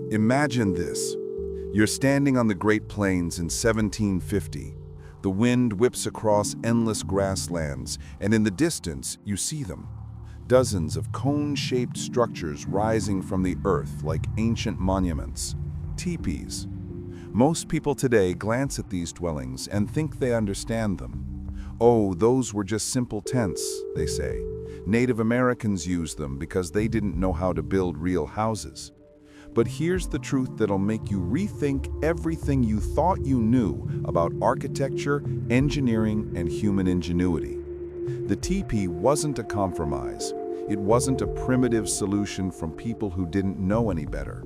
Imagine this. You're standing on the Great Plains in 1750. The wind whips across endless grasslands, and in the distance, you see them. Dozens of cone-shaped structures rising from the earth like ancient monuments. Tipis. Most people today glance at these dwellings and think they understand them. Oh, those were just simple tents, they say. Native Americans used them because they didn't know how to build real houses. But here's the truth that'll make you rethink everything you thought you knew about architecture, engineering, and human ingenuity. The teepee wasn't a compromise. It wasn't a primitive solution from people who didn't know any better.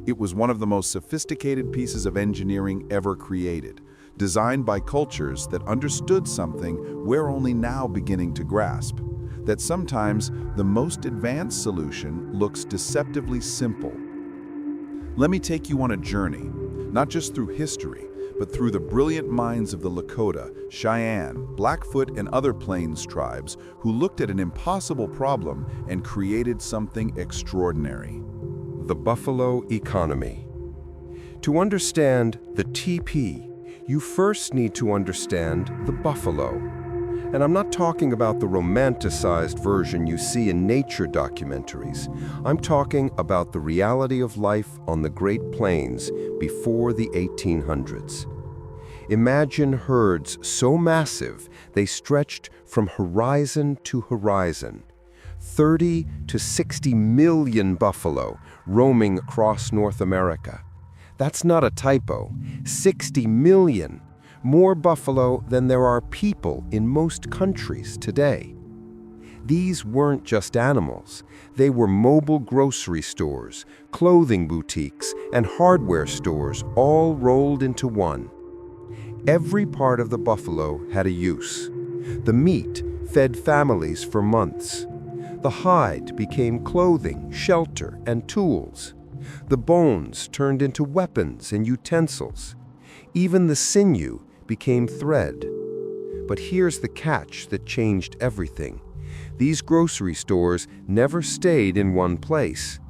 It was one of the most sophisticated pieces of engineering ever created, designed by cultures that understood something we're only now beginning to grasp, that sometimes the most advanced solution looks deceptively simple. Let me take you on a journey, not just through history, but through the brilliant minds of the Lakota, Cheyenne, Blackfoot, and other Plains tribes who looked at an impossible problem and created something extraordinary. The buffalo economy. To understand the TP, you first need to understand the buffalo. And I'm not talking about the romanticized version you see in nature documentaries. I'm talking about the reality of life on the Great Plains before the 1800s. Imagine herds so massive they stretched from horizon to horizon. 30 to 60 million buffalo roaming across North America. That's not a typo. 60 million. More buffalo than there are people in most countries today. These weren't just animals. They were mobile grocery stores, clothing boutiques, and hardware stores all rolled into one. Every part of the buffalo had a use. The meat fed families for months. The hide became clothing, shelter, and tools. The bones turned into weapons and utensils. Even the sinew became thread. But here's the catch that changed everything. These grocery stores never stayed in one place.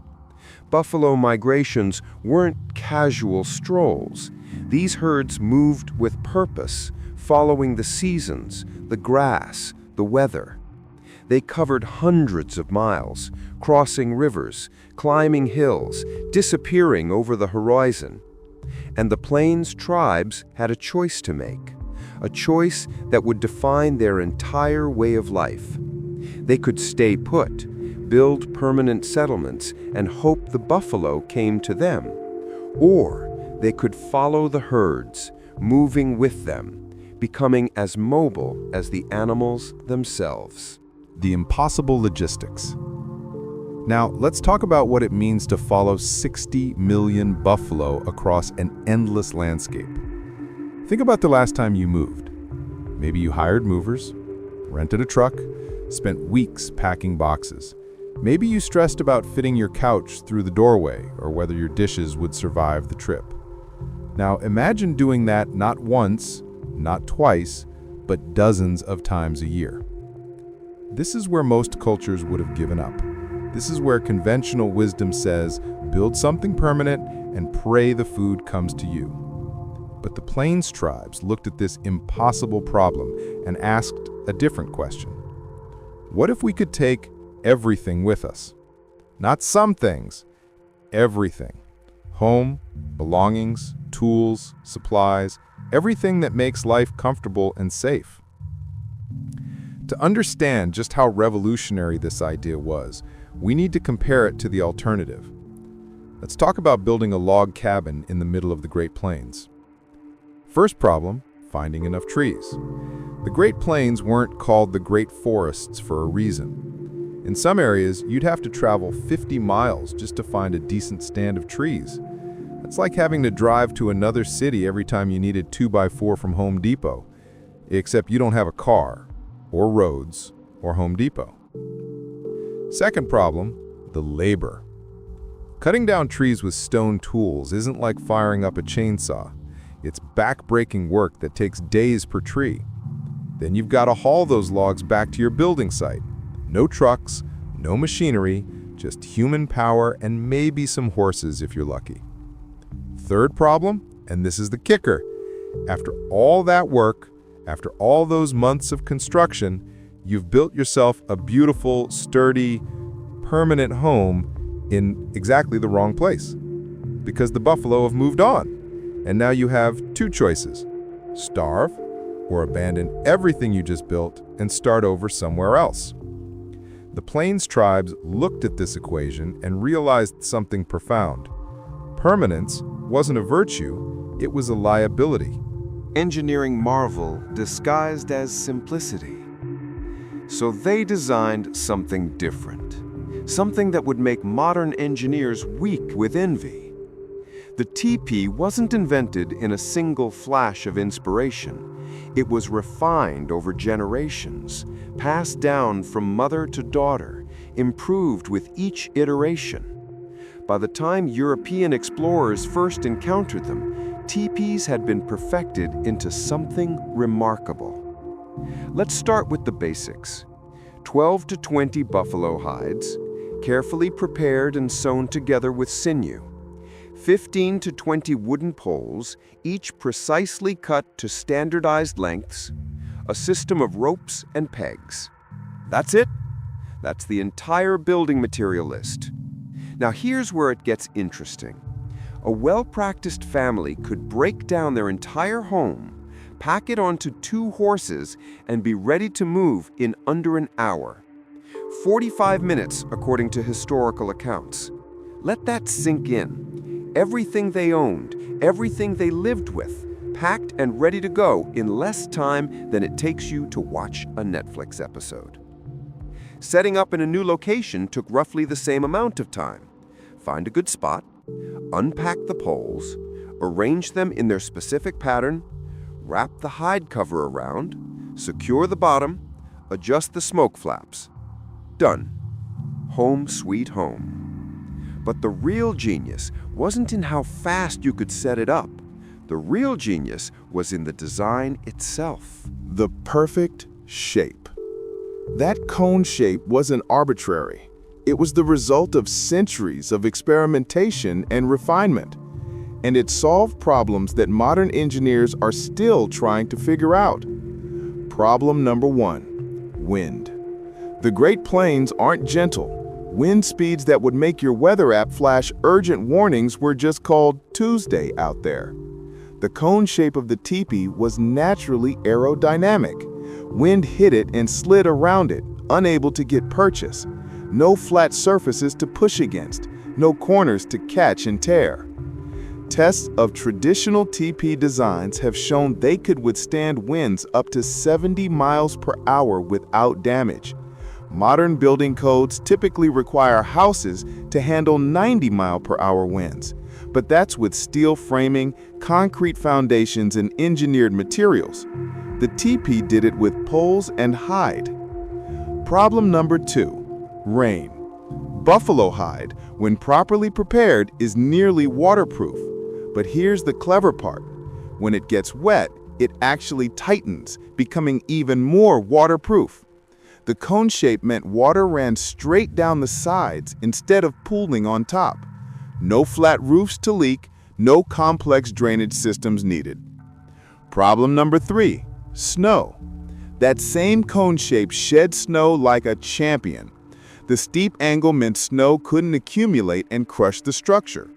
Buffalo migrations weren't casual strolls. These herds moved with purpose, following the seasons, the grass, the weather. They covered hundreds of miles, crossing rivers, climbing hills, disappearing over the horizon. And the Plains tribes had a choice to make, a choice that would define their entire way of life. They could stay put, build permanent settlements, and hope the buffalo came to them. Or they could follow the herds, moving with them, becoming as mobile as the animals themselves. The impossible logistics. Now, let's talk about what it means to follow 60 million buffalo across an endless landscape. Think about the last time you moved. Maybe you hired movers, rented a truck, spent weeks packing boxes. Maybe you stressed about fitting your couch through the doorway or whether your dishes would survive the trip. Now, imagine doing that not once, not twice, but dozens of times a year. This is where most cultures would have given up. This is where conventional wisdom says, build something permanent and pray the food comes to you. But the Plains tribes looked at this impossible problem and asked a different question. What if we could take everything with us? Not some things, everything. Home, belongings, tools, supplies, everything that makes life comfortable and safe. To understand just how revolutionary this idea was, we need to compare it to the alternative. Let's talk about building a log cabin in the middle of the Great Plains. First problem, finding enough trees. The Great Plains weren't called the Great Forests for a reason. In some areas, you'd have to travel 50 miles just to find a decent stand of trees. That's like having to drive to another city every time you needed 2x4 from Home Depot, except you don't have a car, or roads, or Home Depot. Second problem, the labor. Cutting down trees with stone tools isn't like firing up a chainsaw. It's back-breaking work that takes days per tree. Then you've got to haul those logs back to your building site. No trucks, no machinery, Just human power and maybe some horses if you're lucky. Third problem, and this is the kicker. After all that work, after all those months of construction, you've built yourself a beautiful, sturdy, permanent home in exactly the wrong place. Because the buffalo have moved on. And now you have two choices: starve or abandon everything you just built and start over somewhere else. The Plains tribes looked at this equation and realized something profound. Permanence wasn't a virtue, it was a liability. Engineering marvel disguised as simplicity. So they designed something different, something that would make modern engineers weak with envy. The tipi wasn't invented in a single flash of inspiration. It was refined over generations, passed down from mother to daughter, improved with each iteration. By the time European explorers first encountered them, tipis had been perfected into something remarkable. Let's start with the basics. 12 to 20 buffalo hides, carefully prepared and sewn together with sinew. 15 to 20 wooden poles, each precisely cut to standardized lengths, a system of ropes and pegs. That's it. That's the entire building material list. Now here's where it gets interesting. A well-practiced family could break down their entire home, pack it onto 2 horses, and be ready to move in under an hour. 45 minutes, according to historical accounts. Let that sink in. Everything they owned, everything they lived with, packed and ready to go in less time than it takes you to watch a Netflix episode. Setting up in a new location took roughly the same amount of time. Find a good spot, unpack the poles, arrange them in their specific pattern, wrap the hide cover around, secure the bottom, adjust the smoke flaps. Done. Home sweet home. But the real genius wasn't in how fast you could set it up. The real genius was in the design itself. The perfect shape. That cone shape wasn't arbitrary. It was the result of centuries of experimentation and refinement. And it solved problems that modern engineers are still trying to figure out. Problem number 1, wind. The Great Plains aren't gentle. Wind speeds that would make your weather app flash urgent warnings were just called Tuesday out there. The cone shape of the tipi was naturally aerodynamic. Wind hit it and slid around it, unable to get purchase. No flat surfaces to push against, no corners to catch and tear. Tests of traditional tipi designs have shown they could withstand winds up to 70 miles per hour without damage. Modern building codes typically require houses to handle 90-mile-per-hour winds, but that's with steel framing, concrete foundations, and engineered materials. The tipi did it with poles and hide. Problem number 2, rain. Buffalo hide, when properly prepared, is nearly waterproof. But here's the clever part. When it gets wet, it actually tightens, becoming even more waterproof. The cone shape meant water ran straight down the sides instead of pooling on top. No flat roofs to leak, no complex drainage systems needed. Problem number 3, snow. That same cone shape shed snow like a champion. The steep angle meant snow couldn't accumulate and crush the structure.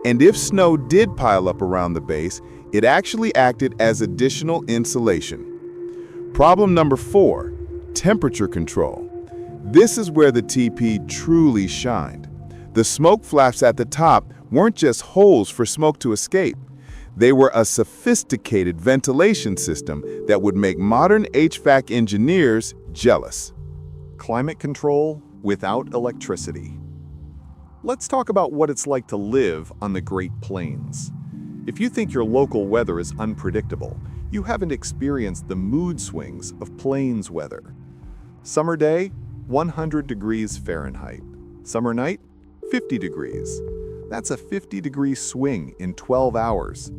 And if snow did pile up around the base, it actually acted as additional insulation. Problem number 4, temperature control. This is where the tipi truly shined. The smoke flaps at the top weren't just holes for smoke to escape. They were a sophisticated ventilation system that would make modern HVAC engineers jealous. Climate control without electricity. Let's talk about what it's like to live on the Great Plains. If you think your local weather is unpredictable, you haven't experienced the mood swings of plains weather. Summer day, 100 degrees Fahrenheit. Summer night, 50 degrees. That's a 50-degree swing in 12 hours.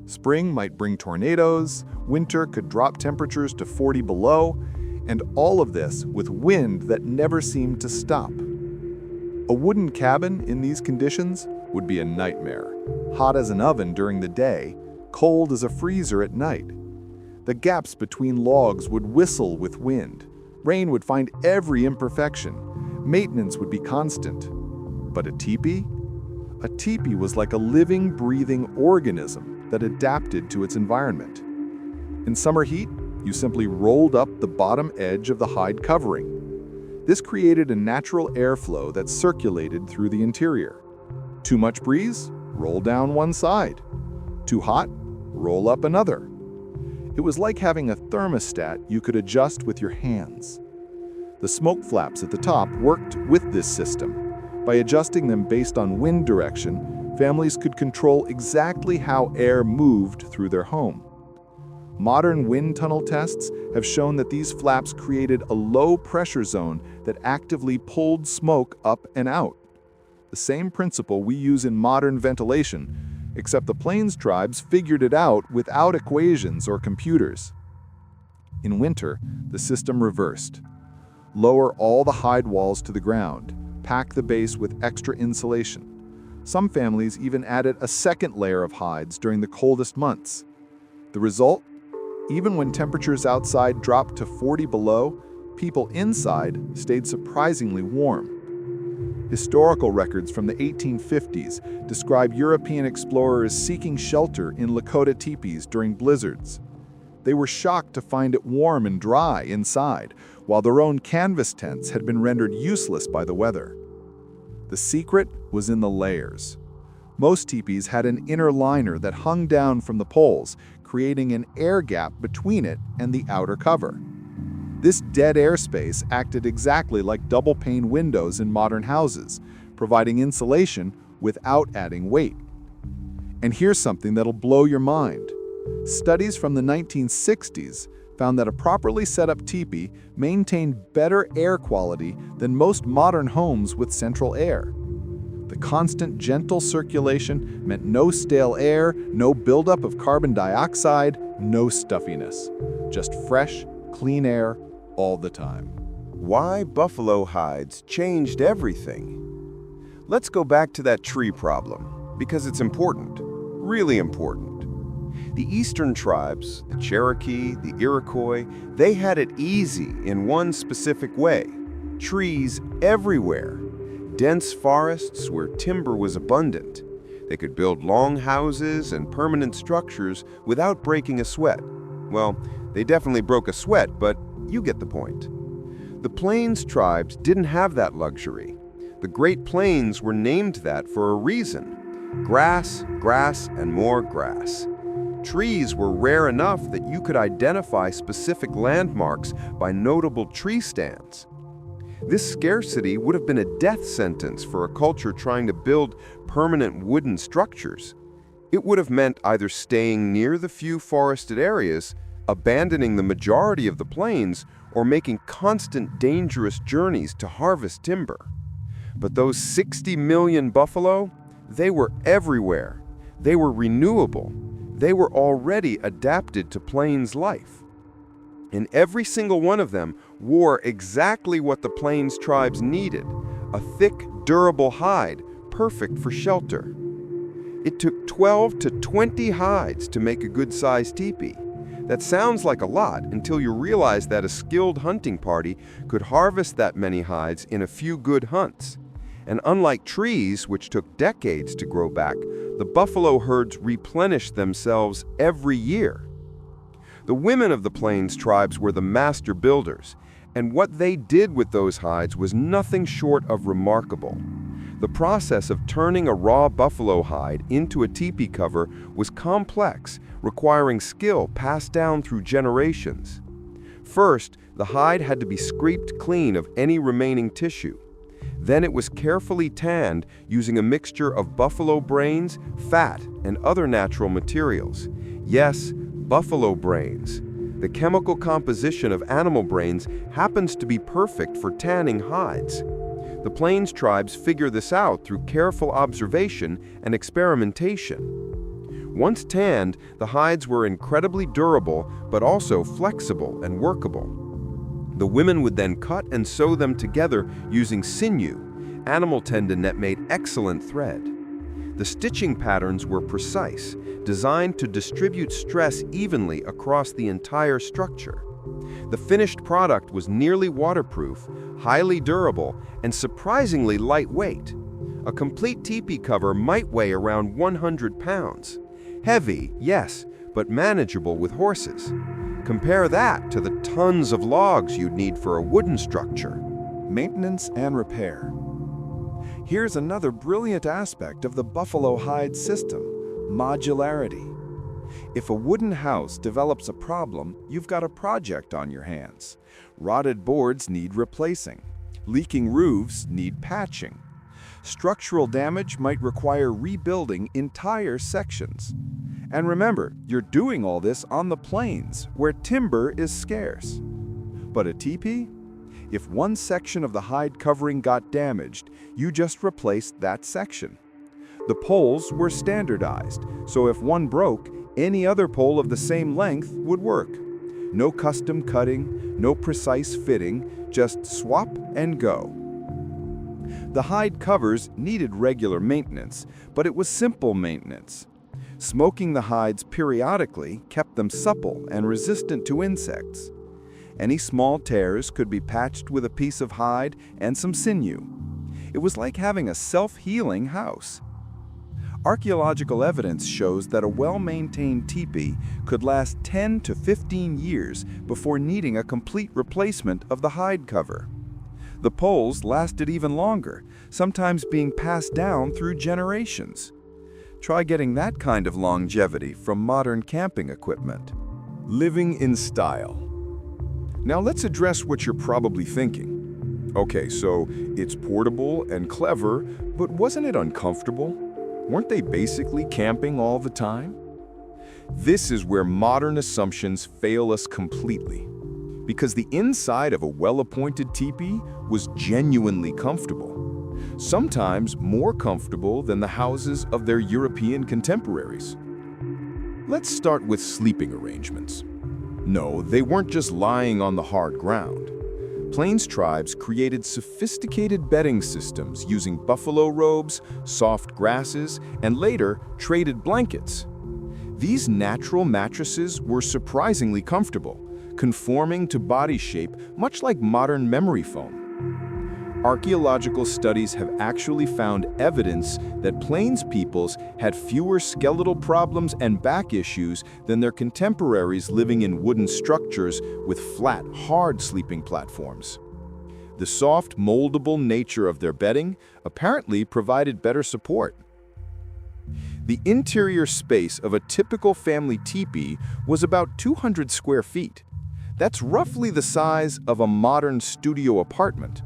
Spring might bring tornadoes, winter could drop temperatures to 40 below, and all of this with wind that never seemed to stop. A wooden cabin in these conditions would be a nightmare. Hot as an oven during the day, cold as a freezer at night. The gaps between logs would whistle with wind. Rain would find every imperfection. Maintenance would be constant. But a teepee? A teepee was like a living, breathing organism that adapted to its environment. In summer heat, you simply rolled up the bottom edge of the hide covering. This created a natural airflow that circulated through the interior. Too much breeze? Roll down one side. Too hot? Roll up another. It was like having a thermostat you could adjust with your hands. The smoke flaps at the top worked with this system. By adjusting them based on wind direction, families could control exactly how air moved through their home. Modern wind tunnel tests have shown that these flaps created a low pressure zone that actively pulled smoke up and out. The same principle we use in modern ventilation, except the Plains tribes figured it out without equations or computers. In winter, the system reversed. Lower all the hide walls to the ground. Pack the base with extra insulation. Some families even added a second layer of hides during the coldest months. The result? Even when temperatures outside dropped to 40 below, people inside stayed surprisingly warm. Historical records from the 1850s describe European explorers seeking shelter in Lakota teepees during blizzards. They were shocked to find it warm and dry inside, while their own canvas tents had been rendered useless by the weather. The secret was in the layers. Most teepees had an inner liner that hung down from the poles, creating an air gap between it and the outer cover. This dead air space acted exactly like double-pane windows in modern houses, providing insulation without adding weight. And here's something that'll blow your mind. Studies from the 1960s found that a properly set up teepee maintained better air quality than most modern homes with central air. The constant, gentle circulation meant no stale air, no buildup of carbon dioxide, no stuffiness. Just fresh, clean air all the time. Why buffalo hides changed everything. Let's go back to that tree problem, because it's important, really important. The eastern tribes, the Cherokee, the Iroquois, they had it easy in one specific way. Trees everywhere. Dense forests where timber was abundant. They could build long houses and permanent structures without breaking a sweat. Well, they definitely broke a sweat, but you get the point. The Plains tribes didn't have that luxury. The Great Plains were named that for a reason. Grass, grass, and more grass. Trees were rare enough that you could identify specific landmarks by notable tree stands. This scarcity would have been a death sentence for a culture trying to build permanent wooden structures. It would have meant either staying near the few forested areas, abandoning the majority of the plains, or making constant dangerous journeys to harvest timber. But those 60 million buffalo, they were everywhere. They were renewable. They were already adapted to plains life. And every single one of them wore exactly what the Plains tribes needed, a thick, durable hide, perfect for shelter. It took 12 to 20 hides to make a good-sized teepee. That sounds like a lot until you realize that a skilled hunting party could harvest that many hides in a few good hunts. And unlike trees, which took decades to grow back, the buffalo herds replenished themselves every year. The women of the Plains tribes were the master builders, and what they did with those hides was nothing short of remarkable. The process of turning a raw buffalo hide into a teepee cover was complex, requiring skill passed down through generations. First, the hide had to be scraped clean of any remaining tissue. Then it was carefully tanned using a mixture of buffalo brains, fat, and other natural materials. Yes, buffalo brains. The chemical composition of animal brains happens to be perfect for tanning hides. The Plains tribes figure this out through careful observation and experimentation. Once tanned, the hides were incredibly durable, but also flexible and workable. The women would then cut and sew them together using sinew, animal tendon that made excellent thread. The stitching patterns were precise, designed to distribute stress evenly across the entire structure. The finished product was nearly waterproof, highly durable, and surprisingly lightweight. A complete teepee cover might weigh around 100 pounds. Heavy, yes, but manageable with horses. Compare that to the tons of logs you'd need for a wooden structure. Maintenance and repair. Here's another brilliant aspect of the buffalo hide system: modularity. If a wooden house develops a problem, you've got a project on your hands. Rotted boards need replacing. Leaking roofs need patching. Structural damage might require rebuilding entire sections. And remember, you're doing all this on the plains, where timber is scarce. But a teepee? If one section of the hide covering got damaged, you just replaced that section. The poles were standardized, so if one broke, any other pole of the same length would work. No custom cutting, no precise fitting, just swap and go. The hide covers needed regular maintenance, but it was simple maintenance. Smoking the hides periodically kept them supple and resistant to insects. Any small tears could be patched with a piece of hide and some sinew. It was like having a self-healing house. Archaeological evidence shows that a well-maintained teepee could last 10 to 15 years before needing a complete replacement of the hide cover. The poles lasted even longer, sometimes being passed down through generations. Try getting that kind of longevity from modern camping equipment. Living in style. Now let's address what you're probably thinking. Okay, so it's portable and clever, but wasn't it uncomfortable? Weren't they basically camping all the time? This is where modern assumptions fail us completely. Because the inside of a well-appointed teepee was genuinely comfortable. Sometimes more comfortable than the houses of their European contemporaries. Let's start with sleeping arrangements. No, they weren't just lying on the hard ground. Plains tribes created sophisticated bedding systems using buffalo robes, soft grasses, and later traded blankets. These natural mattresses were surprisingly comfortable, conforming to body shape much like modern memory foam. Archaeological studies have actually found evidence that Plains peoples had fewer skeletal problems and back issues than their contemporaries living in wooden structures with flat, hard sleeping platforms. The soft, moldable nature of their bedding apparently provided better support. The interior space of a typical family teepee was about 200 square feet. That's roughly the size of a modern studio apartment.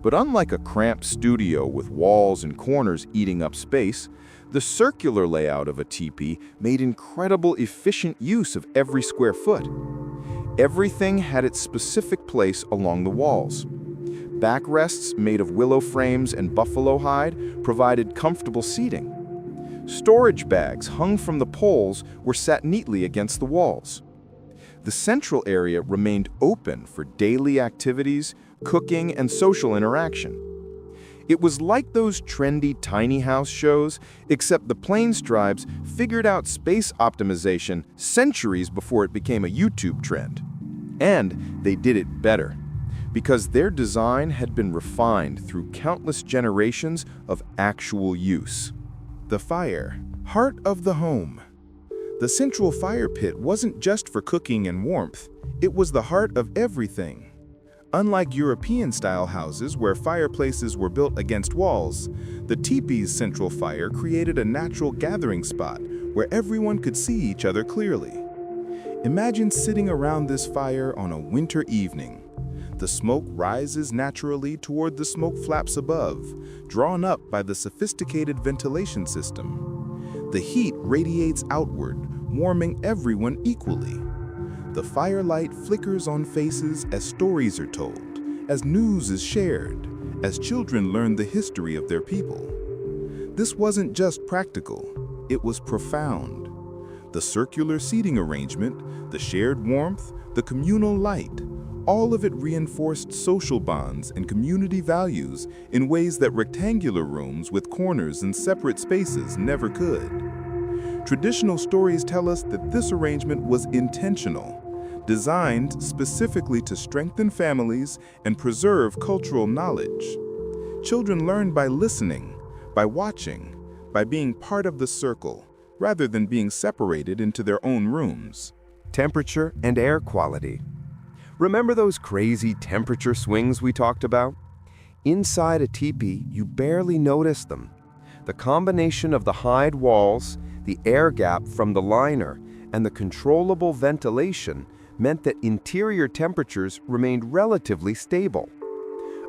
But unlike a cramped studio with walls and corners eating up space, the circular layout of a teepee made incredible efficient use of every square foot. Everything had its specific place along the walls. Backrests made of willow frames and buffalo hide provided comfortable seating. Storage bags hung from the poles were set neatly against the walls. The central area remained open for daily activities, cooking, and social interaction. It was like those trendy tiny house shows, except the Plains tribes figured out space optimization centuries before it became a YouTube trend. And they did it better, because their design had been refined through countless generations of actual use. The fire, heart of the home. The central fire pit wasn't just for cooking and warmth, it was the heart of everything. Unlike European-style houses where fireplaces were built against walls, the teepee's central fire created a natural gathering spot where everyone could see each other clearly. Imagine sitting around this fire on a winter evening. The smoke rises naturally toward the smoke flaps above, drawn up by the sophisticated ventilation system. The heat radiates outward, warming everyone equally. The firelight flickers on faces as stories are told, as news is shared, as children learn the history of their people. This wasn't just practical, it was profound. The circular seating arrangement, the shared warmth, the communal light, All of it reinforced social bonds and community values in ways that rectangular rooms with corners and separate spaces never could. Traditional stories tell us that this arrangement was intentional, designed specifically to strengthen families and preserve cultural knowledge. Children learn by listening, by watching, by being part of the circle, rather than being separated into their own rooms. Temperature and air quality. Remember those crazy temperature swings we talked about? Inside a teepee, you barely notice them. The combination of the hide walls, the air gap from the liner, and the controllable ventilation meant that interior temperatures remained relatively stable.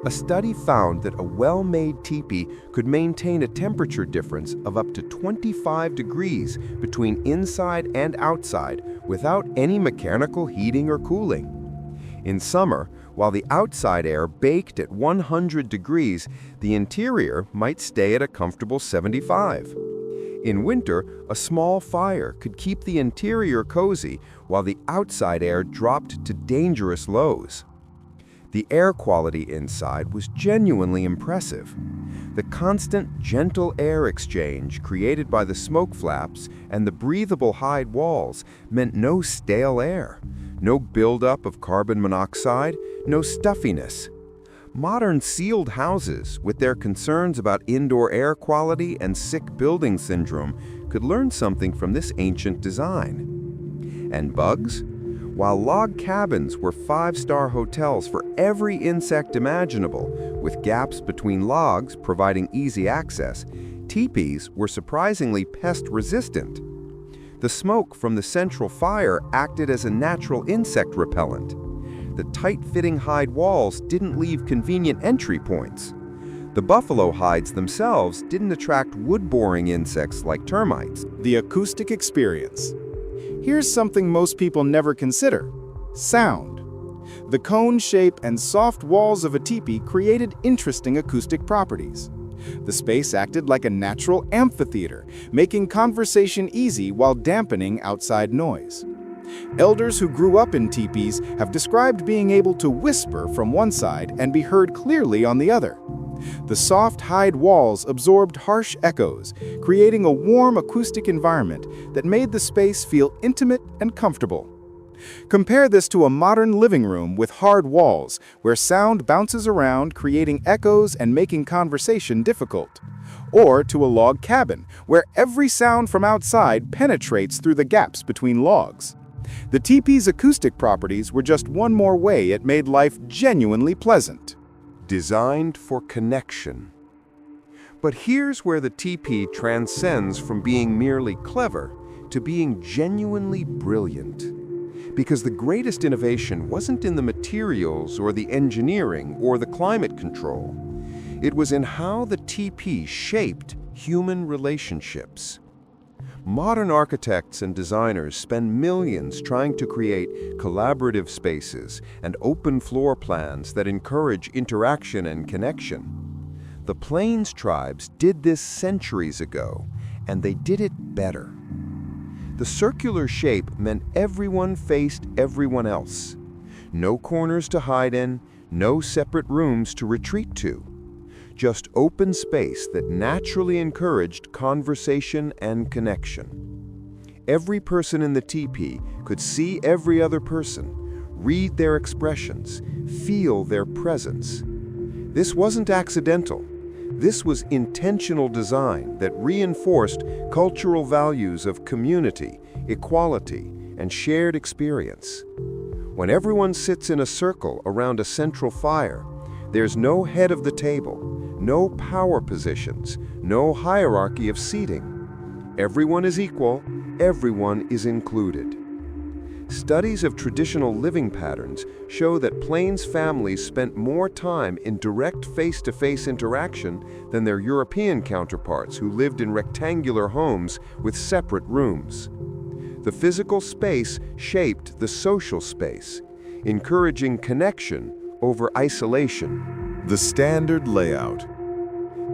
A study found that a well-made teepee could maintain a temperature difference of up to 25 degrees between inside and outside without any mechanical heating or cooling. In summer, while the outside air baked at 100 degrees, the interior might stay at a comfortable 75. In winter, a small fire could keep the interior cozy while the outside air dropped to dangerous lows. The air quality inside was genuinely impressive. The constant, gentle air exchange created by the smoke flaps and the breathable hide walls meant no stale air, no buildup of carbon monoxide, no stuffiness. Modern sealed houses, with their concerns about indoor air quality and sick building syndrome, could learn something from this ancient design. And bugs? While log cabins were five-star hotels for every insect imaginable, with gaps between logs providing easy access, teepees were surprisingly pest-resistant. The smoke from the central fire acted as a natural insect repellent. The tight-fitting hide walls didn't leave convenient entry points. The buffalo hides themselves didn't attract wood-boring insects like termites. The acoustic experience. Here's something most people never consider: sound. The cone shape and soft walls of a teepee created interesting acoustic properties. The space acted like a natural amphitheater, making conversation easy while dampening outside noise. Elders who grew up in teepees have described being able to whisper from one side and be heard clearly on the other. The soft hide walls absorbed harsh echoes, creating a warm acoustic environment that made the space feel intimate and comfortable. Compare this to a modern living room with hard walls, where sound bounces around, creating echoes and making conversation difficult. Or to a log cabin, where every sound from outside penetrates through the gaps between logs. The teepee's acoustic properties were just one more way it made life genuinely pleasant. Designed for connection. But here's where the teepee transcends from being merely clever to being genuinely brilliant. Because the greatest innovation wasn't in the materials or the engineering or the climate control. It was in how the teepee shaped human relationships. Modern architects and designers spend millions trying to create collaborative spaces and open floor plans that encourage interaction and connection. The Plains tribes did this centuries ago, and they did it better. The circular shape meant everyone faced everyone else. No corners to hide in, no separate rooms to retreat to. Just open space that naturally encouraged conversation and connection. Every person in the teepee could see every other person, read their expressions, feel their presence. This wasn't accidental. This was intentional design that reinforced cultural values of community, equality, and shared experience. When everyone sits in a circle around a central fire, there's no head of the table, no power positions, no hierarchy of seating. Everyone is equal, everyone is included. Studies of traditional living patterns show that Plains families spent more time in direct face-to-face interaction than their European counterparts who lived in rectangular homes with separate rooms. The physical space shaped the social space, encouraging connection over isolation. The standard layout.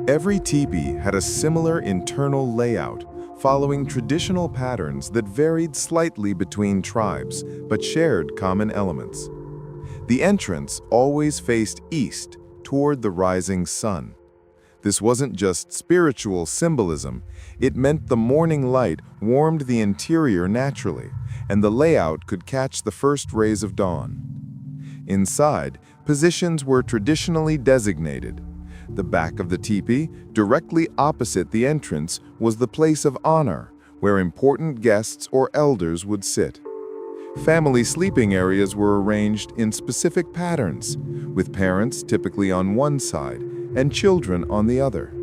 Every teepee had a similar internal layout, following traditional patterns that varied slightly between tribes, but shared common elements. The entrance always faced east, toward the rising sun. This wasn't just spiritual symbolism, it meant the morning light warmed the interior naturally, and the layout could catch the first rays of dawn. Inside, positions were traditionally designated. The back of the teepee, directly opposite the entrance, was the place of honor, where important guests or elders would sit. Family sleeping areas were arranged in specific patterns, with parents typically on one side and children on the other.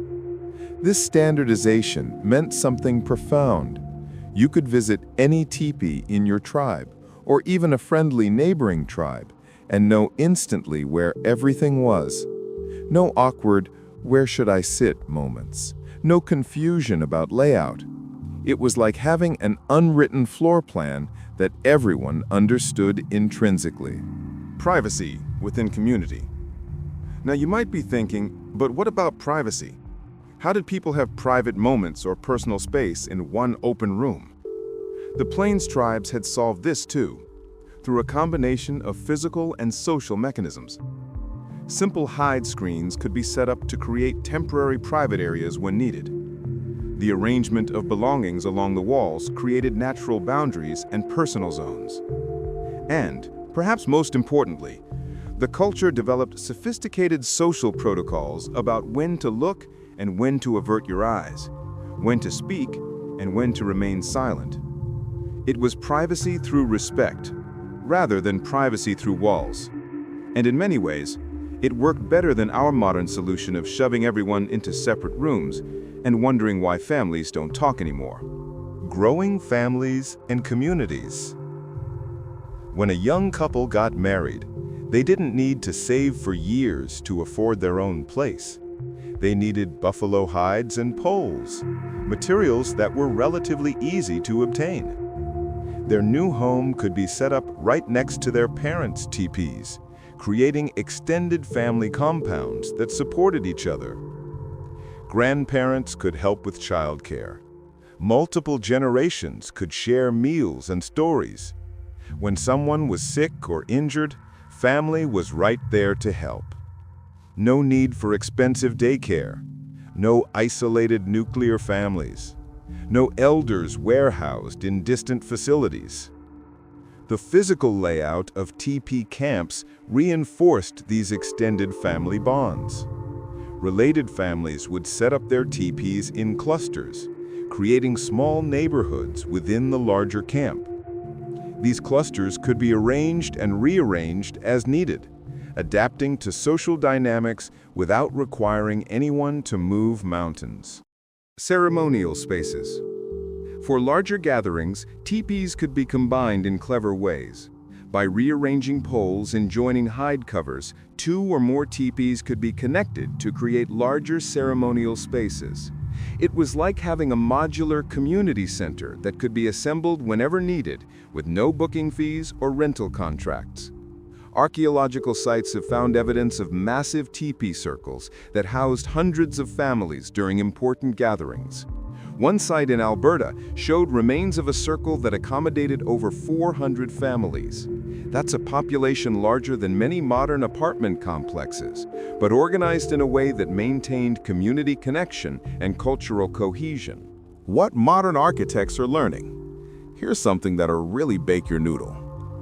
This standardization meant something profound. You could visit any teepee in your tribe, or even a friendly neighboring tribe, and know instantly where everything was. No awkward, "where should I sit" moments. No confusion about layout. It was like having an unwritten floor plan that everyone understood intrinsically. Privacy within community. Now you might be thinking, but what about privacy? How did people have private moments or personal space in one open room? The Plains tribes had solved this too, through a combination of physical and social mechanisms. Simple hide screens could be set up to create temporary private areas when needed. The arrangement of belongings along the walls created natural boundaries and personal zones. And, perhaps most importantly, the culture developed sophisticated social protocols about when to look and when to avert your eyes, when to speak and when to remain silent. It was privacy through respect, rather than privacy through walls. And in many ways, it worked better than our modern solution of shoving everyone into separate rooms and wondering why families don't talk anymore. Growing families and communities. When a young couple got married, they didn't need to save for years to afford their own place. They needed buffalo hides and poles, materials that were relatively easy to obtain. Their new home could be set up right next to their parents' teepees, creating extended family compounds that supported each other. Grandparents could help with childcare. Multiple generations could share meals and stories. When someone was sick or injured, family was right there to help. No need for expensive daycare. No isolated nuclear families. No elders warehoused in distant facilities. The physical layout of teepee camps reinforced these extended family bonds. Related families would set up their teepees in clusters, creating small neighborhoods within the larger camp. These clusters could be arranged and rearranged as needed, adapting to social dynamics without requiring anyone to move mountains. Ceremonial spaces. For larger gatherings, teepees could be combined in clever ways. By rearranging poles and joining hide covers, 2 or more teepees could be connected to create larger ceremonial spaces. It was like having a modular community center that could be assembled whenever needed, with no booking fees or rental contracts. Archaeological sites have found evidence of massive teepee circles that housed hundreds of families during important gatherings. One site in Alberta showed remains of a circle that accommodated over 400 families. That's a population larger than many modern apartment complexes, but organized in a way that maintained community connection and cultural cohesion. What modern architects are learning? Here's something that'll really bake your noodle.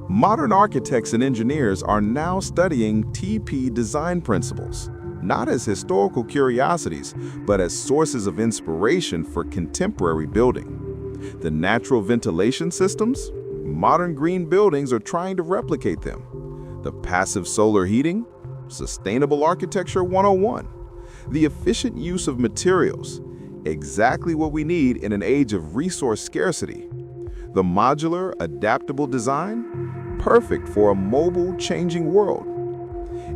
Modern architects and engineers are now studying teepee design principles, not as historical curiosities, but as sources of inspiration for contemporary building. The natural ventilation systems? Modern green buildings are trying to replicate them. The passive solar heating? Sustainable Architecture 101. The efficient use of materials? Exactly what we need in an age of resource scarcity. The modular, adaptable design? Perfect for a mobile, changing world.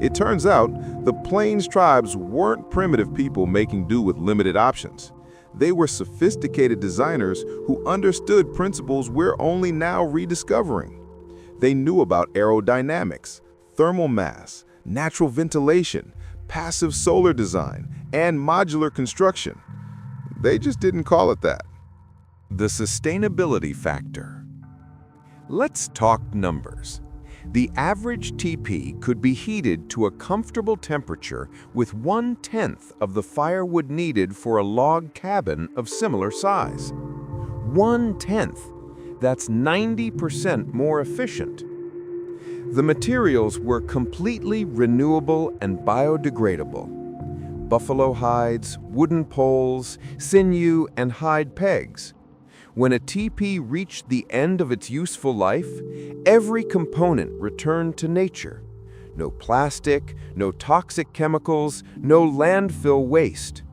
It turns out, the Plains tribes weren't primitive people making do with limited options. They were sophisticated designers who understood principles we're only now rediscovering. They knew about aerodynamics, thermal mass, natural ventilation, passive solar design, and modular construction. They just didn't call it that. The sustainability factor. Let's talk numbers. The average tipi could be heated to a comfortable temperature with 1/10 of the firewood needed for a log cabin of similar size. 1/10. That's 90% more efficient. The materials were completely renewable and biodegradable. Buffalo hides, wooden poles, sinew, and hide pegs. When a tipi reached the end of its useful life, every component returned to nature. No plastic, no toxic chemicals, no landfill waste.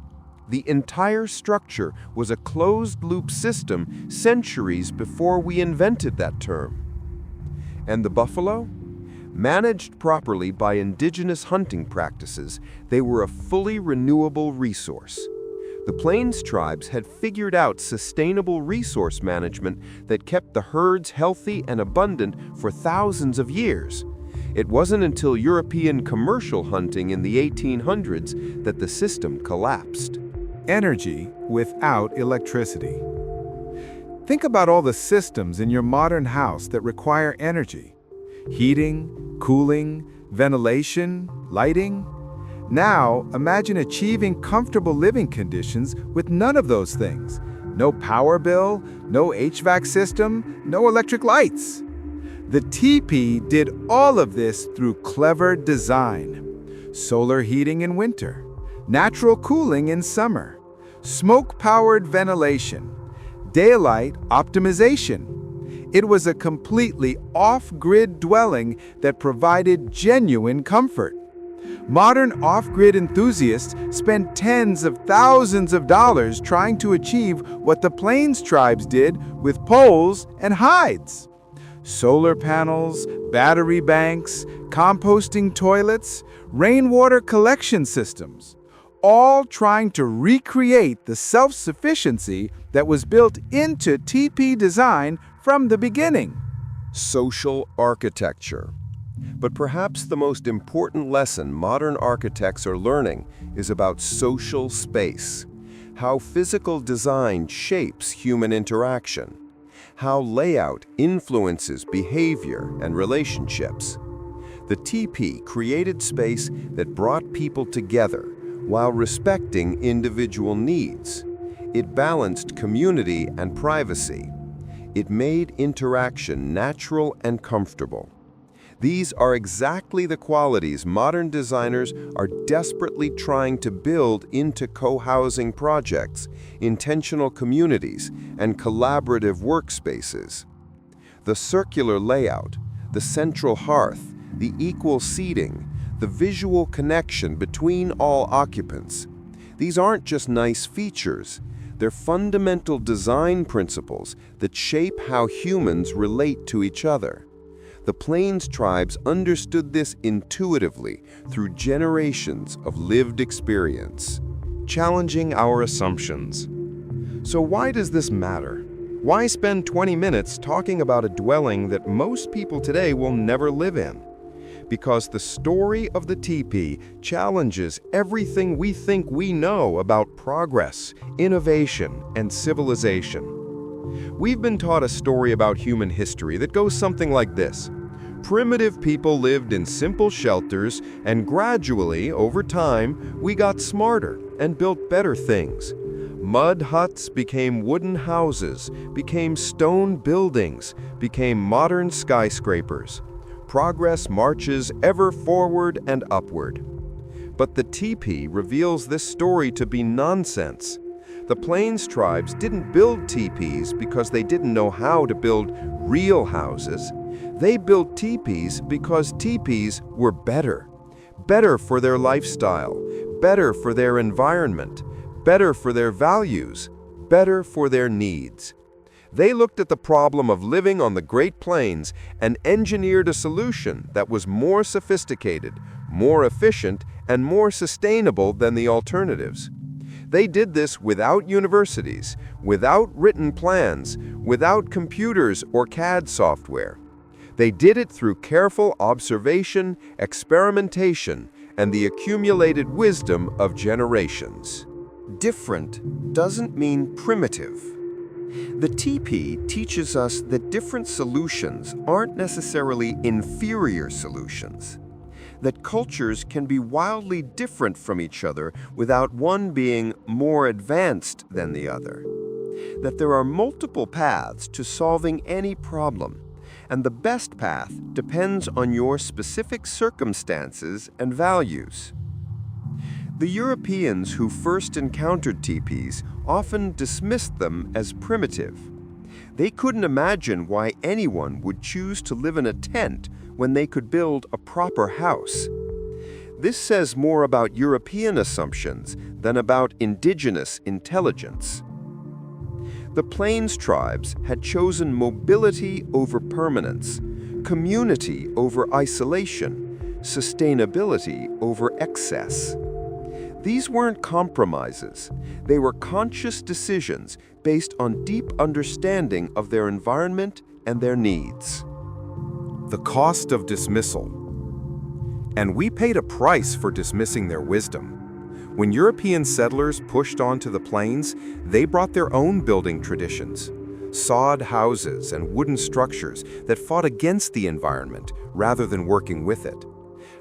The entire structure was a closed-loop system centuries before we invented that term. And the buffalo? Managed properly by indigenous hunting practices, they were a fully renewable resource. The Plains tribes had figured out sustainable resource management that kept the herds healthy and abundant for thousands of years. It wasn't until European commercial hunting in the 1800s that the system collapsed. Energy without electricity. Think about all the systems in your modern house that require energy. Heating, cooling, ventilation, lighting. Now, imagine achieving comfortable living conditions with none of those things. No power bill, no HVAC system, no electric lights. The tipi did all of this through clever design. Solar heating in winter, natural cooling in summer, smoke-powered ventilation, daylight optimization. It was a completely off-grid dwelling that provided genuine comfort. Modern off-grid enthusiasts spend tens of thousands of dollars trying to achieve what the Plains tribes did with poles and hides. Solar panels, battery banks, composting toilets, rainwater collection systems, all trying to recreate the self-sufficiency that was built into tipi design from the beginning. Social architecture. But perhaps the most important lesson modern architects are learning is about social space. How physical design shapes human interaction. How layout influences behavior and relationships. The tipi created space that brought people together while respecting individual needs. It balanced community and privacy. It made interaction natural and comfortable. These are exactly the qualities modern designers are desperately trying to build into co-housing projects, intentional communities, and collaborative workspaces. The circular layout, the central hearth, the equal seating, the visual connection between all occupants. These aren't just nice features. They're fundamental design principles that shape how humans relate to each other. The Plains tribes understood this intuitively through generations of lived experience, challenging our assumptions. So why does this matter? Why spend 20 minutes talking about a dwelling that most people today will never live in? Because the story of the tipi challenges everything we think we know about progress, innovation, and civilization. We've been taught a story about human history that goes something like this. Primitive people lived in simple shelters, and gradually, over time, we got smarter and built better things. Mud huts became wooden houses, became stone buildings, became modern skyscrapers. Progress marches ever forward and upward. But the tipi reveals this story to be nonsense. The Plains tribes didn't build tipis because they didn't know how to build real houses. They built tipis because tipis were better. Better for their lifestyle, better for their environment, better for their values, better for their needs. They looked at the problem of living on the Great Plains and engineered a solution that was more sophisticated, more efficient, and more sustainable than the alternatives. They did this without universities, without written plans, without computers or CAD software. They did it through careful observation, experimentation, and the accumulated wisdom of generations. Different doesn't mean primitive. The tipi teaches us that different solutions aren't necessarily inferior solutions, that cultures can be wildly different from each other without one being more advanced than the other, that there are multiple paths to solving any problem, and the best path depends on your specific circumstances and values. The Europeans who first encountered tipis often dismissed them as primitive. They couldn't imagine why anyone would choose to live in a tent when they could build a proper house. This says more about European assumptions than about indigenous intelligence. The Plains tribes had chosen mobility over permanence, community over isolation, sustainability over excess. These weren't compromises. They were conscious decisions based on deep understanding of their environment and their needs. The cost of dismissal. And we paid a price for dismissing their wisdom. When European settlers pushed onto the plains, they brought their own building traditions, sod houses and wooden structures that fought against the environment rather than working with it.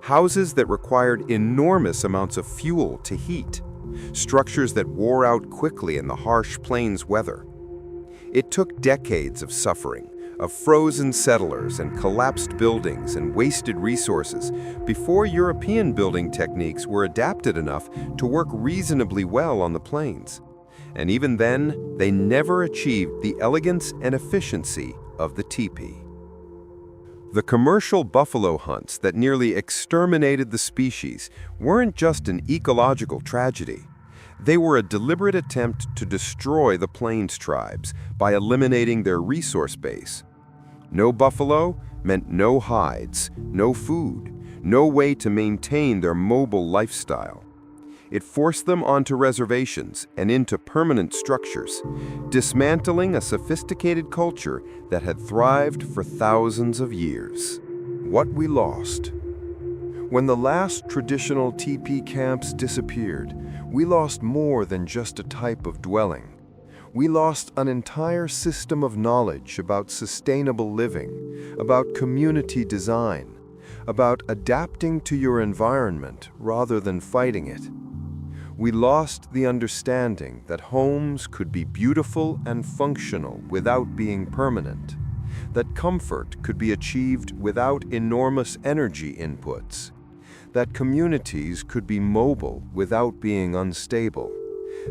Houses that required enormous amounts of fuel to heat, structures that wore out quickly in the harsh plains weather. It took decades of suffering, of frozen settlers and collapsed buildings and wasted resources before European building techniques were adapted enough to work reasonably well on the plains. And even then, they never achieved the elegance and efficiency of the tipi. The commercial buffalo hunts that nearly exterminated the species weren't just an ecological tragedy. They were a deliberate attempt to destroy the Plains tribes by eliminating their resource base. No buffalo meant no hides, no food, no way to maintain their mobile lifestyle. It forced them onto reservations and into permanent structures, dismantling a sophisticated culture that had thrived for thousands of years. What we lost. When the last traditional tipi camps disappeared, we lost more than just a type of dwelling. We lost an entire system of knowledge about sustainable living, about community design, about adapting to your environment rather than fighting it. We lost the understanding that homes could be beautiful and functional without being permanent, that comfort could be achieved without enormous energy inputs, that communities could be mobile without being unstable,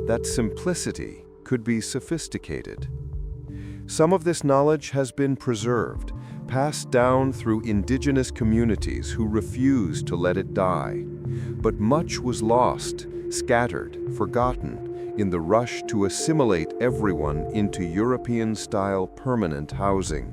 that simplicity could be sophisticated. Some of this knowledge has been preserved, passed down through indigenous communities who refused to let it die. But much was lost, scattered, forgotten, in the rush to assimilate everyone into European-style permanent housing.